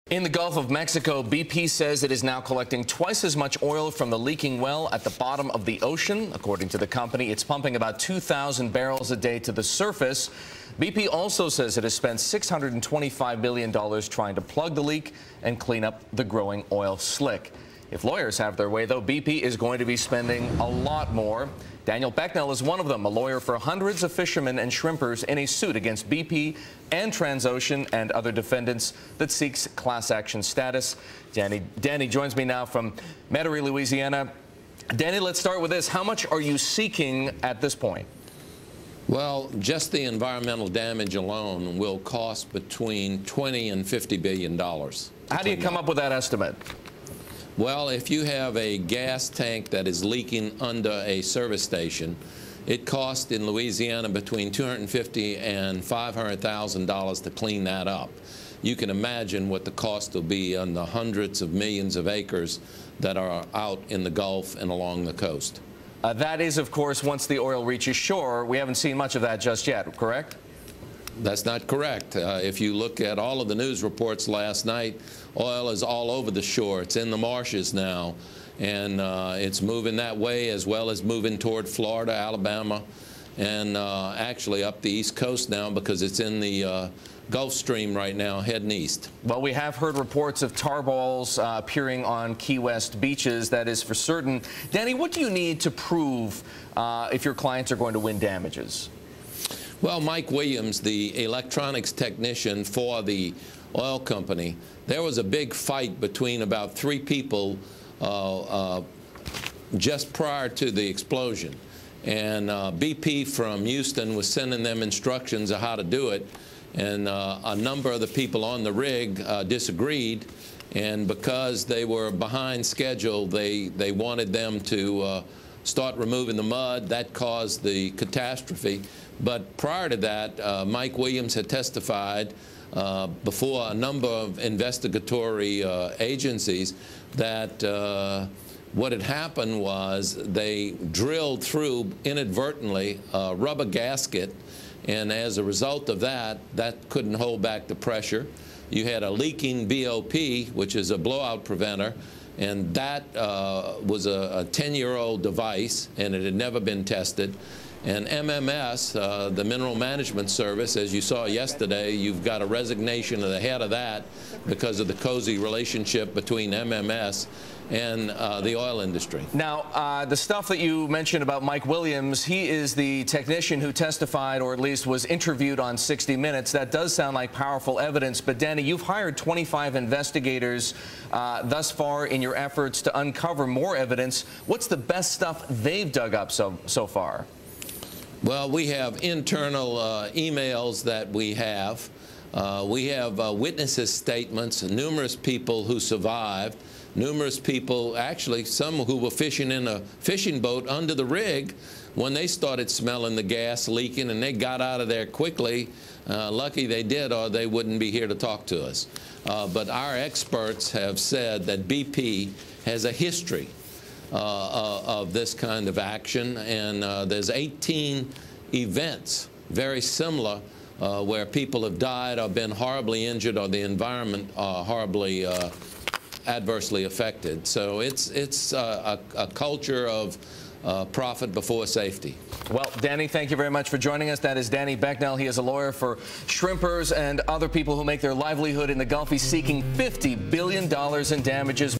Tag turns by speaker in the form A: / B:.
A: In the Gulf of Mexico, BP says it is now collecting twice as much oil from the leaking well at the bottom of the ocean. According to the company, it's pumping about 2,000 barrels a day to the surface. BP also says it has spent $625 million trying to plug the leak and clean up the growing oil slick. If lawyers have their way, though, BP is going to be spending a lot more. Daniel Becnel is one of them, a lawyer for hundreds of fishermen and shrimpers in a suit against BP and Transocean and other defendants that seeks class action status. Danny joins me now from Metairie, Louisiana. Danny, let's start with this. How much are you seeking at this point?
B: Well, just the environmental damage alone will cost between $20 and $50 billion.
A: How do you come up with that estimate?
B: Well, if you have a gas tank that is leaking under a service station, it costs in Louisiana between $250,000 and $500,000 to clean that up. You can imagine what the cost will be on the hundreds of millions of acres that are out in the Gulf and along the coast.
A: That is, of course, once the oil reaches shore. We haven't seen much of that just yet, correct?
B: That's not correct. If you look at all of the news reports last night, oil is all over the shore. It's in the marshes now, and it's moving that way as well as moving toward Florida, Alabama, and actually up the East Coast now because it's in the Gulf Stream right now, heading east.
A: Well, we have heard reports of tar balls appearing on Key West beaches. That is for certain. Danny, what do you need to prove if your clients are going to win damages?
B: Well, Mike Williams, the electronics technician for the oil company, there was a big fight between about 3 people just prior to the explosion. And BP from Houston was sending them instructions of how to do it. And a number of the people on the rig disagreed. And because they were behind schedule, they wanted them to start removing the mud. That caused the catastrophe. But prior to that, Mike Williams had testified before a number of investigatory agencies that what had happened was they drilled through inadvertently a rubber gasket, and as a result of that, that couldn't hold back the pressure. You had a leaking BOP, which is a blowout preventer, and that was a 10-year-old device, and it had never been tested. And MMS, the Mineral Management Service, as you saw yesterday, you've got a resignation of the head of that because of the cozy relationship between MMS and the oil industry.
A: Now, the stuff that you mentioned about Mike Williams, he is the technician who testified, or at least was interviewed on 60 Minutes. That does sound like powerful evidence. But, Danny, you've hired 25 investigators thus far in your efforts to uncover more evidence. What's the best stuff they've dug up so far?
B: Well, we have internal emails that we have. We have witnesses' statements, numerous people who survived, numerous people, actually some who were fishing in a fishing boat under the rig when they started smelling the gas leaking, and they got out of there quickly. Lucky they did, or they wouldn't be here to talk to us. But our experts have said that BP has a history of this kind of action, and there's 18 events very similar where people have died or been horribly injured or the environment horribly adversely affected. So it's a culture of profit before safety.
A: Well, Danny, thank you very much for joining us. That is Danny Becnel. He is a lawyer for shrimpers and other people who make their livelihood in the Gulf. He's seeking $50 billion in damages.